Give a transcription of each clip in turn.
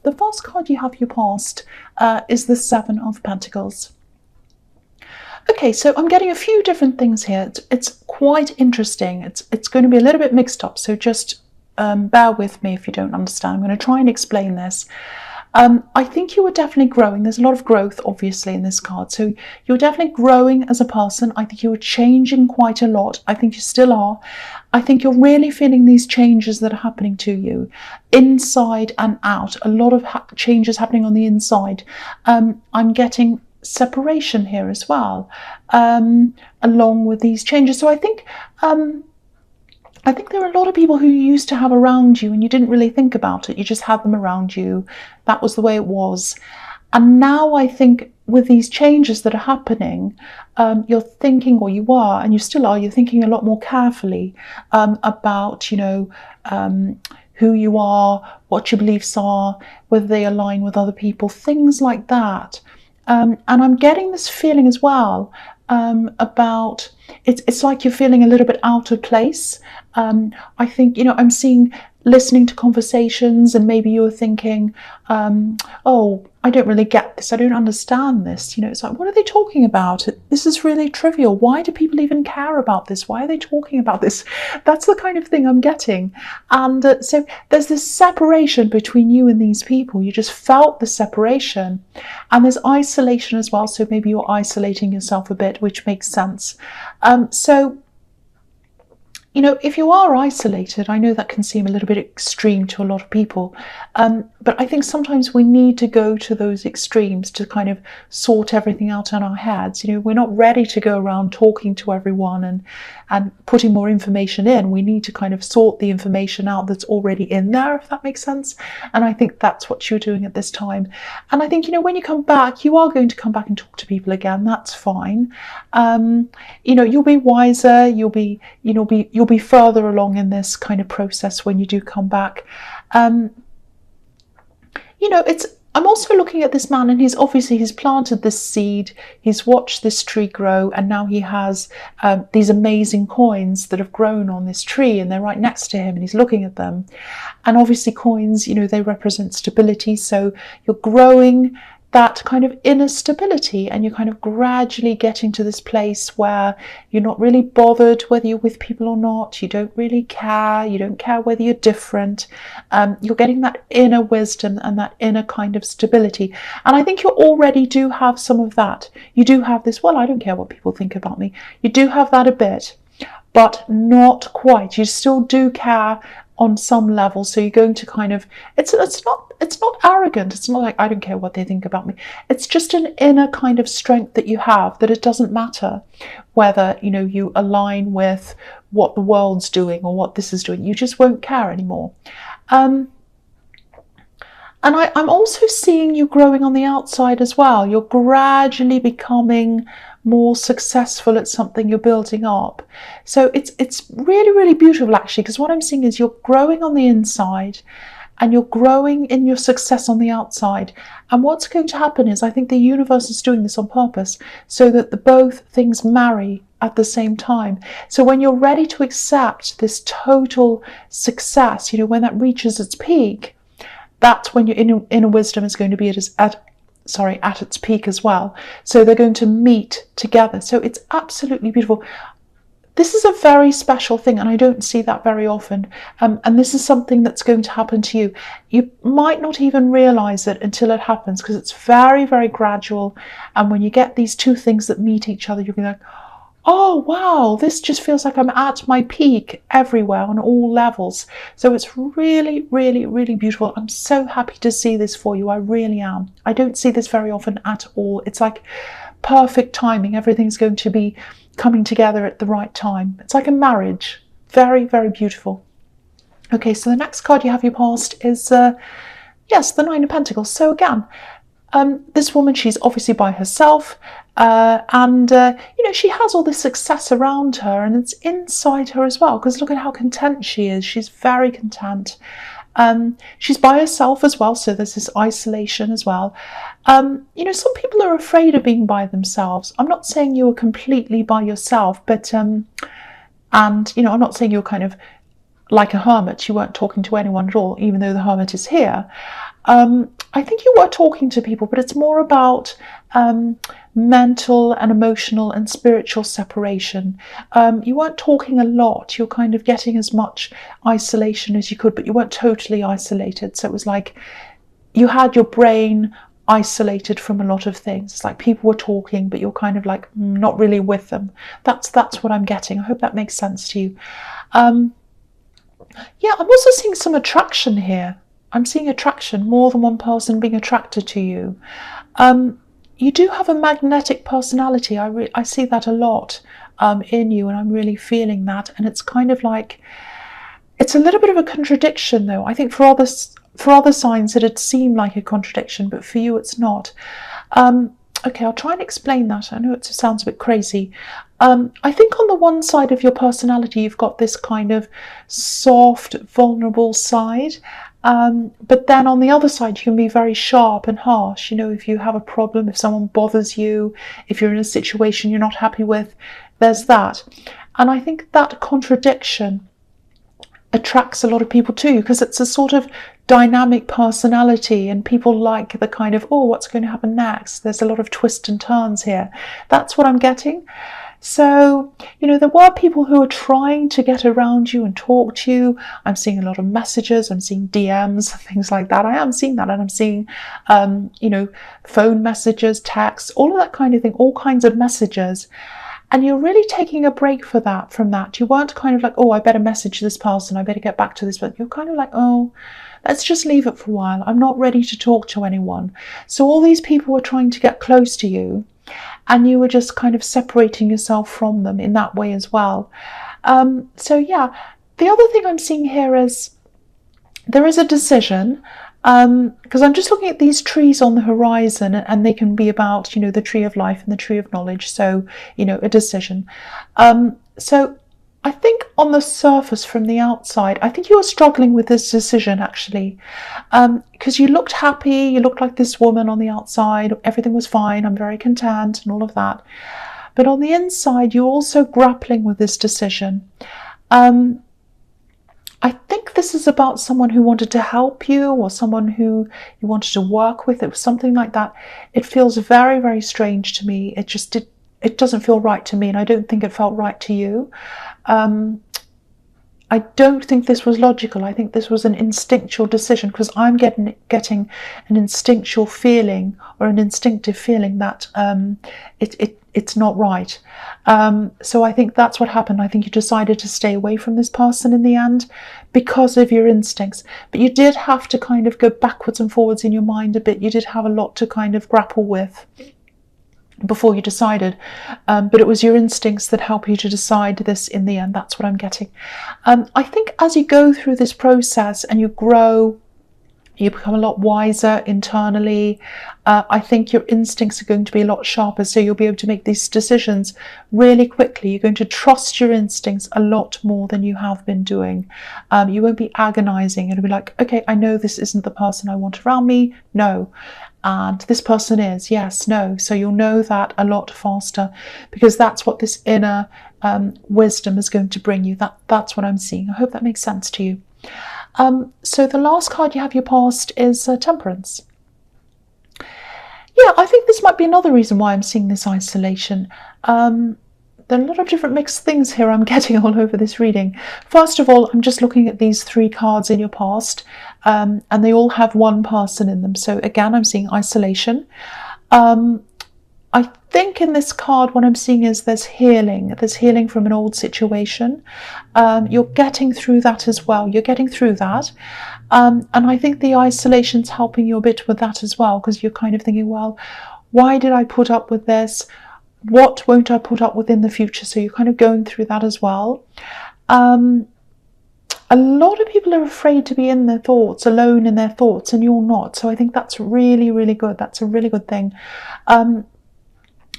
the first card you have your past is the Seven of Pentacles. Okay, so I'm getting a few different things here. It's quite interesting. It's going to be a little bit mixed up, so just bear with me if you don't understand. I'm going to try and explain this. I think you are definitely growing. There's a lot of growth, obviously, in this card. So you're definitely growing as a person. I think you are changing quite a lot. I think you still are. I think you're really feeling these changes that are happening to you, inside and out. A lot of changes happening on the inside. I'm getting separation here as well, along with these changes. So I think there are a lot of people who you used to have around you and you didn't really think about it. You just had them around you. That was the way it was. And now I think with these changes that are happening, you're thinking, or you are, and you still are, you're thinking a lot more carefully about, who you are, what your beliefs are, whether they align with other people, things like that. And I'm getting this feeling as well about it's like you're feeling a little bit out of place. I think, I'm listening to conversations, and maybe you're thinking, oh, I don't really get this. I don't understand this. It's like, what are they talking about? This is really trivial. Why do people even care about this? Why are they talking about this? That's the kind of thing I'm getting. And so there's this separation between you and these people. You just felt the separation. And there's isolation as well. So maybe you're isolating yourself a bit, which makes sense. If you are isolated, I know that can seem a little bit extreme to a lot of people, but I think sometimes we need to go to those extremes to kind of sort everything out in our heads. We're not ready to go around talking to everyone and putting more information in. We need to kind of sort the information out that's already in there, if that makes sense. And I think that's what you're doing at this time. And I think, when you come back, you are going to come back and talk to people again. That's fine. You'll be wiser. You'll be further along in this kind of process when you do come back. I'm also looking at this man, and he's planted this seed, he's watched this tree grow, and now he has these amazing coins that have grown on this tree, and they're right next to him, and he's looking at them. And obviously coins, they represent stability. So you're growing that kind of inner stability, and you're kind of gradually getting to this place where you're not really bothered whether you're with people or not. You don't really care. You don't care whether you're different. You're getting that inner wisdom and that inner kind of stability. And I think you already do have some of that. You do have this, well, I don't care what people think about me. You do have that a bit, but not quite. You still do care on some level. So you're going to kind of, it's not arrogant. It's not like, I don't care what they think about me. It's just an inner kind of strength that you have, that it doesn't matter whether, you align with what the world's doing or what this is doing. You just won't care anymore. And I'm also seeing you growing on the outside as well. You're gradually becoming more successful at something you're building up. So it's really, really beautiful, actually, because what I'm seeing is you're growing on the inside and you're growing in your success on the outside. And what's going to happen is, I think the universe is doing this on purpose so that both things marry at the same time. So when you're ready to accept this total success, when that reaches its peak, that's when your inner wisdom is going to be at its peak as well. So they're going to meet together. So it's absolutely beautiful. This is a very special thing, and I don't see that very often. And this is something that's going to happen to you. You might not even realize it until it happens, because it's very, very gradual. And when you get these two things that meet each other, you'll be like, oh, wow, this just feels like I'm at my peak everywhere on all levels. So it's really, really, really beautiful. I'm so happy to see this for you. I really am. I don't see this very often at all. It's like perfect timing. Everything's going to be coming together at the right time. It's like a marriage. Very, very beautiful. Okay, so the next card you have your past is, yes, the Nine of Pentacles. So again, this woman, she's obviously by herself, and she has all this success around her, and it's inside her as well, because look at how content she is. She's very content. She's by herself as well, so there's this isolation as well. Some people are afraid of being by themselves. I'm not saying you are completely by yourself, but I'm not saying you're kind of like a hermit. You weren't talking to anyone at all, even though the hermit is here. I think you were talking to people, but it's more about mental and emotional and spiritual separation. You weren't talking a lot. You're kind of getting as much isolation as you could, but you weren't totally isolated. So it was like you had your brain isolated from a lot of things. It's like people were talking, but you're kind of like not really with them. That's what I'm getting. I hope that makes sense to you. Yeah, I'm also seeing some attraction here. I'm seeing attraction, more than one person being attracted to you. You do have a magnetic personality. I see that a lot in you, and I'm really feeling that. And it's kind of like, it's a little bit of a contradiction, though. I think for other signs it'd seem like a contradiction, but for you it's not. Okay, I'll try and explain that. I know it sounds a bit crazy. I think on the one side of your personality, you've got this kind of soft, vulnerable side. But then on the other side, you can be very sharp and harsh. You know, if you have a problem, if someone bothers you, if you're in a situation you're not happy with, there's that. And I think that contradiction attracts a lot of people too, because it's a sort of dynamic personality, and people like the kind of, oh, what's going to happen next? There's a lot of twists and turns here. That's what I'm getting. So, you know, there were people who were trying to get around you and talk to you. I'm seeing a lot of messages. I'm seeing DMs, things like that. I am seeing that. And I'm seeing, you know, phone messages, texts, all of that kind of thing, all kinds of messages. And you're really taking a break from that. You weren't kind of like, oh, I better message this person. I better get back to this. But you're kind of like, oh, let's just leave it for a while. I'm not ready to talk to anyone. So all these people were trying to get close to you, and you were just kind of separating yourself from them in that way as well. So yeah, the other thing I'm seeing here is there is a decision, because I'm just looking at these trees on the horizon, and they can be about, you know, the tree of life and the tree of knowledge. So, you know, a decision. So I think on the surface from the outside, I think you were struggling with this decision actually, because you looked happy, you looked like this woman on the outside, everything was fine, I'm very content and all of that. But on the inside, you're also grappling with this decision. I think this is about someone who wanted to help you, or someone who you wanted to work with. It was something like that. It feels very, very strange to me. It doesn't feel right to me, and I don't think it felt right to you. I don't think this was logical. I think this was an instinctual decision, because I'm getting an instinctual feeling, or an instinctive feeling that it's not right. So I think that's what happened. I think you decided to stay away from this person in the end because of your instincts. But you did have to kind of go backwards and forwards in your mind a bit. You did have a lot to kind of grapple with before you decided, but it was your instincts that help you to decide this in the end. That's what I'm getting. I think as you go through this process and you grow, you become a lot wiser internally. I think your instincts are going to be a lot sharper, so you'll be able to make these decisions really quickly. You're going to trust your instincts a lot more than you have been doing. You won't be agonizing. It'll be like, okay, I know this isn't the person I want around me. No. And this person is, yes, no. So you'll know that a lot faster, because that's what this inner wisdom is going to bring you. That's what I'm seeing. I hope that makes sense to you. So the last card you have your past is Temperance. Yeah, I think this might be another reason why I'm seeing this isolation. There are a lot of different mixed things here I'm getting all over this reading. First of all, I'm just looking at these 3 cards in your past, and they all have one person in them. So again, I'm seeing isolation. I think in this card, what I'm seeing is there's healing. There's healing from an old situation. You're getting through that as well. You're getting through that. And I think the isolation's helping you a bit with that as well, because you're kind of thinking, well, why did I put up with this? What won't I put up with in the future? So you're kind of going through that as well. A lot of people are afraid to be in their thoughts, alone in their thoughts, and you're not. So I think that's really, really good. That's a really good thing.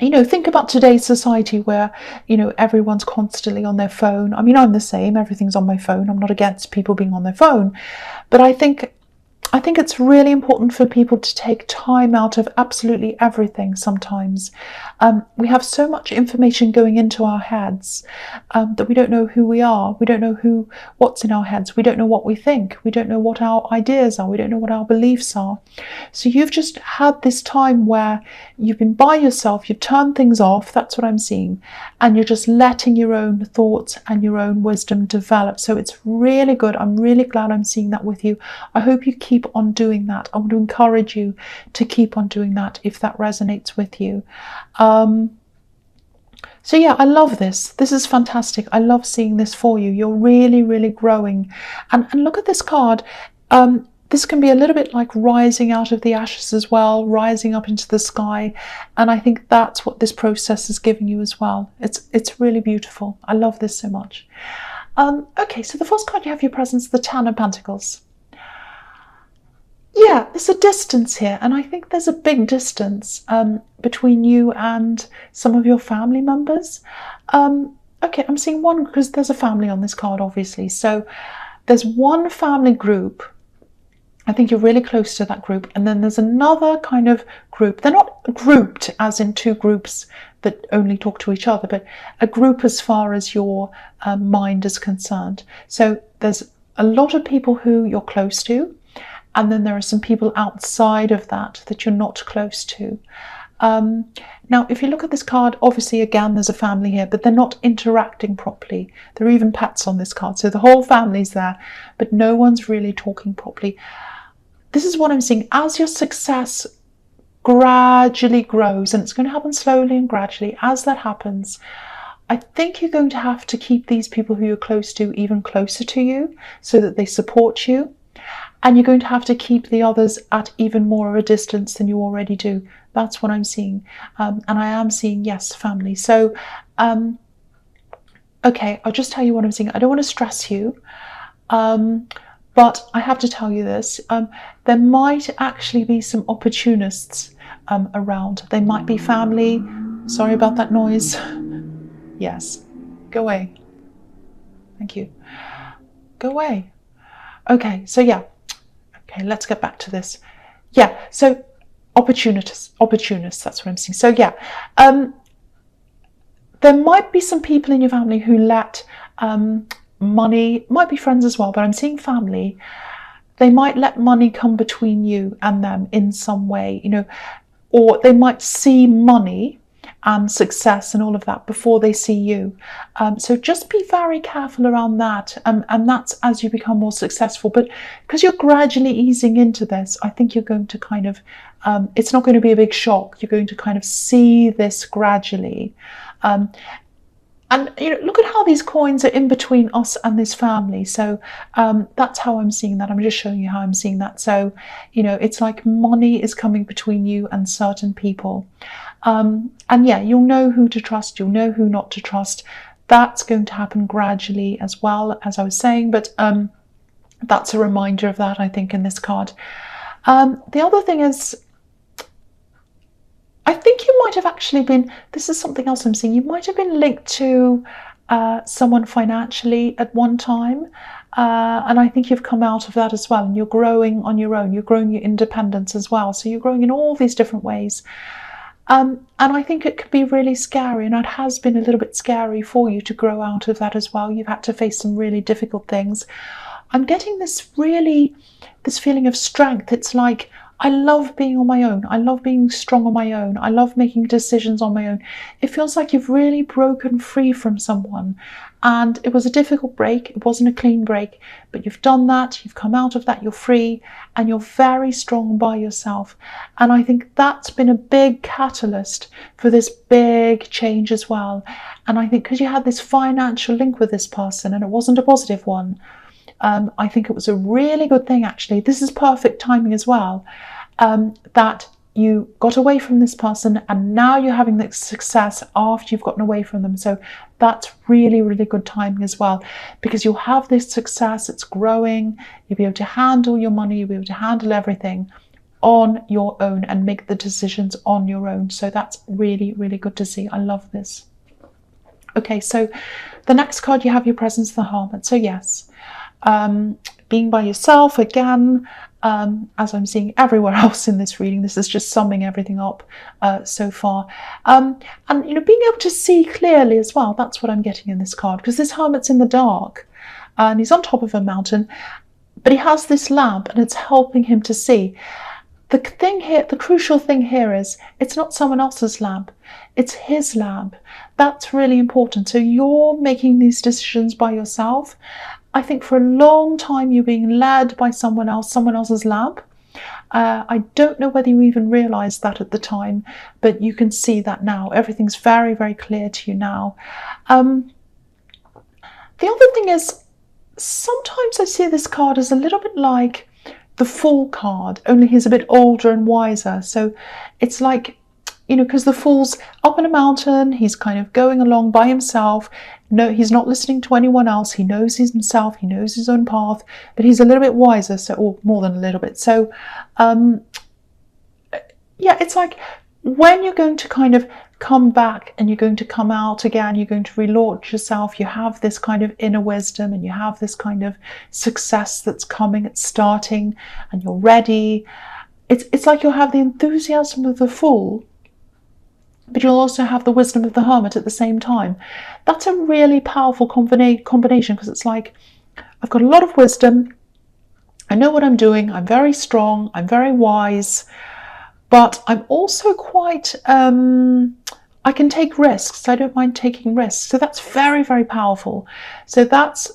You know, think about today's society where, you know, everyone's constantly on their phone. I mean, I'm the same. Everything's on my phone. I'm not against people being on their phone. But I think I think it's really important for people to take time out of absolutely everything sometimes. We have so much information going into our heads that we don't know who we are. We don't know what's in our heads. We don't know what we think. We don't know what our ideas are. We don't know what our beliefs are. So you've just had this time where you've been by yourself, you've turned things off, that's what I'm seeing, and you're just letting your own thoughts and your own wisdom develop. So it's really good. I'm really glad I'm seeing that with you. I hope you keep on doing that. I want to encourage you to keep on doing that if that resonates with you. So yeah, I love this. This is fantastic. I love seeing this for you. You're really, really growing. And look at this card. This can be a little bit like rising out of the ashes as well, rising up into the sky. And I think that's what this process is giving you as well. It's really beautiful. I love this so much. Okay, so the first card you have your presence, the Ten of Pentacles. Yeah, there's a distance here, and I think there's a big distance between you and some of your family members. Okay, I'm seeing one because there's a family on this card, obviously. So there's one family group. I think you're really close to that group. And then there's another kind of group. They're not grouped as in two groups that only talk to each other, but a group as far as your mind is concerned. So there's a lot of people who you're close to. And then there are some people outside of that you're not close to. Now, if you look at this card, obviously, again, there's a family here, but they're not interacting properly. There are even pets on this card. So the whole family's there, but no one's really talking properly. This is what I'm seeing. As your success gradually grows, and it's going to happen slowly and gradually, as that happens, I think you're going to have to keep these people who you're close to even closer to you so that they support you. And you're going to have to keep the others at even more of a distance than you already do. That's what I'm seeing. And I am seeing, yes, family. So, okay, I'll just tell you what I'm seeing. I don't want to stress you, but I have to tell you this. There might actually be some opportunists around. They might be family. Sorry about that noise. Yes, go away. Thank you. Go away. Okay, so yeah. Okay, let's get back to this. Yeah, so opportunists, that's what I'm seeing. So yeah, there might be some people in your family who let money, might be friends as well, but I'm seeing family. They might let money come between you and them in some way, you know, or they might see money and success and all of that before they see you. So just be very careful around that. And that's as you become more successful. But because you're gradually easing into this, I think you're going to kind of, it's not going to be a big shock. You're going to kind of see this gradually. And you know, look at how these coins are in between us and this family. So that's how I'm seeing that. I'm just showing you how I'm seeing that. So, you know, it's like money is coming between you and certain people. And yeah, you'll know who to trust, you'll know who not to trust. That's going to happen gradually as well, as I was saying, but that's a reminder of that, I think, in this card. The other thing is, I think you might have actually been, this is something else I'm seeing, you might have been linked to someone financially at one time. And I think you've come out of that as well, and you're growing on your own, you're growing your independence as well. So you're growing in all these different ways. And I think it could be really scary, and it has been a little bit scary for you to grow out of that as well. You've had to face some really difficult things. I'm getting this feeling of strength. It's like, I love being on my own. I love being strong on my own. I love making decisions on my own. It feels like you've really broken free from someone. And it was a difficult break. It wasn't a clean break, but you've done that. You've come out of that. You're free and you're very strong by yourself. And I think that's been a big catalyst for this big change as well. And I think because you had this financial link with this person and it wasn't a positive one, I think it was a really good thing, actually. This is perfect timing as well, that you got away from this person and now you're having the success after you've gotten away from them. So that's really, really good timing as well, because you'll have this success, it's growing, you'll be able to handle your money, you'll be able to handle everything on your own and make the decisions on your own. So that's really, really good to see. I love this. Okay, so the next card you have your presence, the Hermit. So yes, being by yourself again, as I'm seeing everywhere else in this reading. This is just summing everything up so far. And being able to see clearly as well. That's what I'm getting in this card, because this hermit's in the dark and he's on top of a mountain, but he has this lamp and it's helping him to see. The thing here, the crucial thing here is it's not someone else's lamp, it's his lamp. That's really important. So you're making these decisions by yourself. I think for a long time you're being led by someone else's lamp. I don't know whether you even realized that at the time, but you can see that now. Everything's very, very clear to you now. The other thing is, sometimes I see this card as a little bit like the Fool card, only he's a bit older and wiser. So it's like, because the Fool's up in a mountain, he's kind of going along by himself. No, he's not listening to anyone else. He knows himself, he knows his own path, but he's a little bit wiser, or more than a little bit. So, it's like when you're going to kind of come back and you're going to come out again, you're going to relaunch yourself, you have this kind of inner wisdom and you have this kind of success that's coming, it's starting, and you're ready. It's like you'll have the enthusiasm of the Fool, but you'll also have the wisdom of the Hermit at the same time. That's a really powerful combination, because it's like, I've got a lot of wisdom, I know what I'm doing, I'm very strong, I'm very wise, but I'm also quite, I can take risks. I don't mind taking risks. So that's very, very powerful. So that's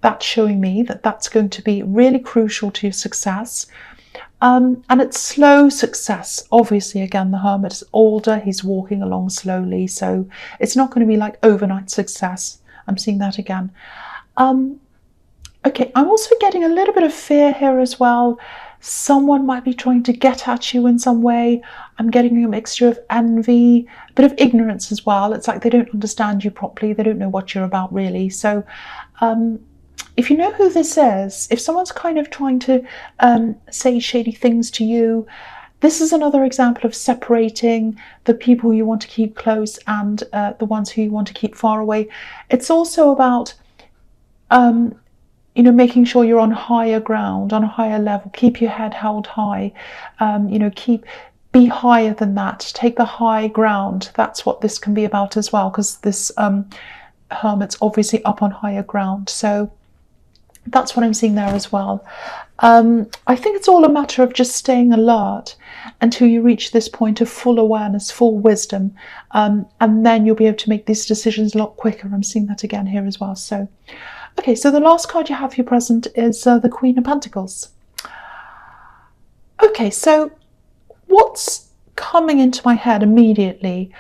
that's showing me, that's going to be really crucial to your success. And it's slow success. Obviously, again, the Hermit is older. He's walking along slowly. So it's not going to be like overnight success. I'm seeing that again. Okay, I'm also getting a little bit of fear here as well. Someone might be trying to get at you in some way. I'm getting a mixture of envy, a bit of ignorance as well. It's like they don't understand you properly. They don't know what you're about, really. So if you know who this is, if someone's kind of trying to say shady things to you, this is another example of separating the people you want to keep close and the ones who you want to keep far away. It's also about making sure you're on higher ground, on a higher level. Keep your head held high. Be higher than that. Take the high ground. That's what this can be about as well, because this Hermit's obviously up on higher ground. So that's what I'm seeing there as well. I think it's all a matter of just staying alert until you reach this point of full awareness, full wisdom, and then you'll be able to make these decisions a lot quicker. I'm seeing that again here as well. So, okay, so the last card you have here present is the Queen of Pentacles. Okay, so what's coming into my head immediately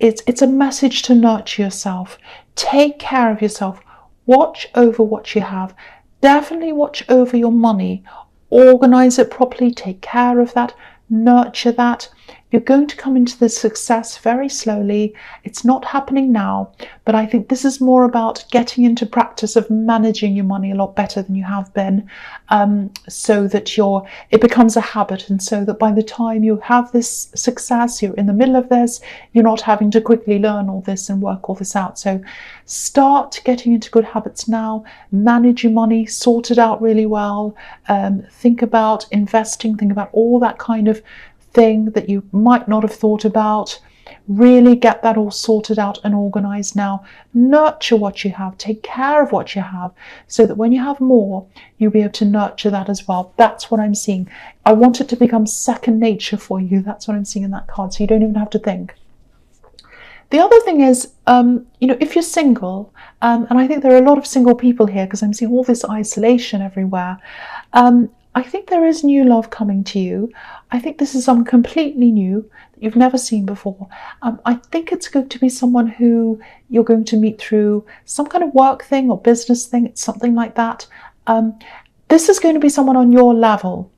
is it's a message to nurture yourself. Take care of yourself. Watch over what you have. Definitely watch over your money. Organize it properly. Take care of that. Nurture that. You're going to come into this success very slowly. It's not happening now, but I think this is more about getting into practice of managing your money a lot better than you have been, so that it becomes a habit, and so that by the time you have this success, you're in the middle of this, you're not having to quickly learn all this and work all this out. So start getting into good habits now. Manage your money, sort it out really well. Think about investing, think about all that kind of thing that you might not have thought about. Really get that all sorted out and organized now. Nurture what you have, take care of what you have, so that when you have more, you'll be able to nurture that as well. That's what I'm seeing. I want it to become second nature for you. That's what I'm seeing in that card, so you don't even have to think. The other thing is, if you're single, and I think there are a lot of single people here because I'm seeing all this isolation everywhere, I think there is new love coming to you. I think this is someone completely new that you've never seen before. I think it's going to be someone who you're going to meet through some kind of work thing or business thing. It's something like that. This is going to be someone on your level.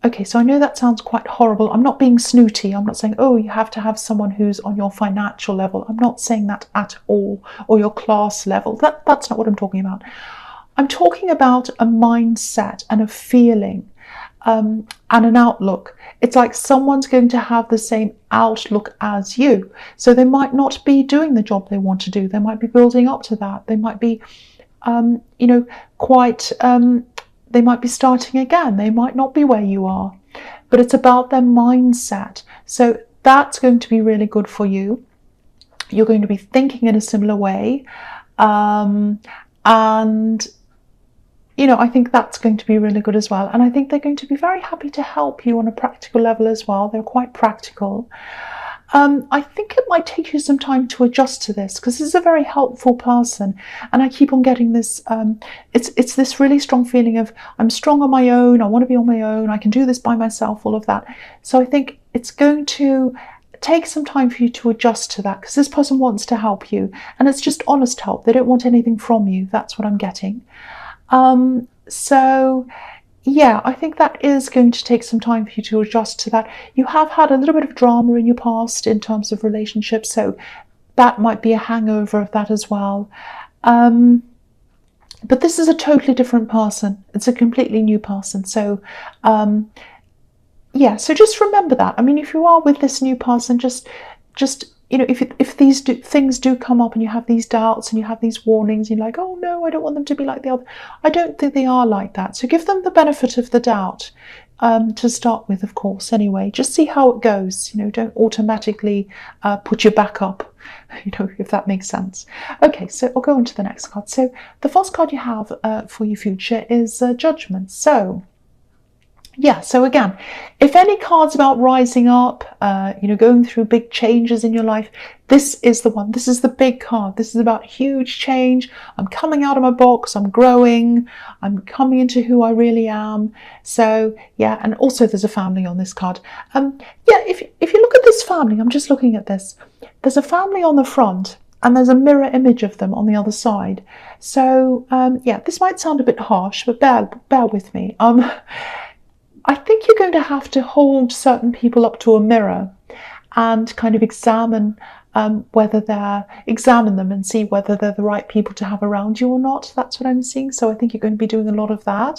Okay, so I know that sounds quite horrible. I'm not being snooty. I'm not saying, oh, you have to have someone who's on your financial level. I'm not saying that at all, or your class level. That's not what I'm talking about. I'm talking about a mindset and a feeling and an outlook. It's like someone's going to have the same outlook as you. So they might not be doing the job they want to do. They might be building up to that. They might be you know, quite, they might be starting again. They might not be where you are, but it's about their mindset. So that's going to be really good for you. You're going to be thinking in a similar way. And you know, I think that's going to be really good as well. And I think they're going to be very happy to help you on a practical level as well. They're quite practical. I think it might take you some time to adjust to this, because this is a very helpful person, and I keep on getting this. It's this really strong feeling of, I'm strong on my own. I want to be on my own. I can do this by myself. All of that. So I think it's going to take some time for you to adjust to that, because this person wants to help you, and it's just honest help. They don't want anything from you. That's what I'm getting. So yeah, I think that is going to take some time for you to adjust to that. You have had a little bit of drama in your past in terms of relationships, so that might be a hangover of that as well. But this is a totally different person. It's a completely new person. So yeah, so just remember that. I mean, if you are with this new person, just you know, if these things do come up and you have these doubts and you have these warnings, you're like, oh no, I don't want them to be like the other. I don't think they are like that. So give them the benefit of the doubt to start with, of course, anyway. Just see how it goes. You know, don't automatically put your back up, you know, if that makes sense. Okay, so I'll go on to the next card. So the first card you have for your future is Judgment. So yeah, so again, if any cards about rising up, you know, going through big changes in your life, this is the one. This is the big card. This is about huge change. I'm coming out of my box. I'm growing. I'm coming into who I really am. So yeah, and also there's a family on this card. Yeah, if you look at this family, I'm just looking at this. There's a family on the front, and there's a mirror image of them on the other side. So yeah, this might sound a bit harsh, but bear with me. I think you're going to have to hold certain people up to a mirror and kind of examine them and see whether they're the right people to have around you or not. That's what I'm seeing. So I think you're going to be doing a lot of that.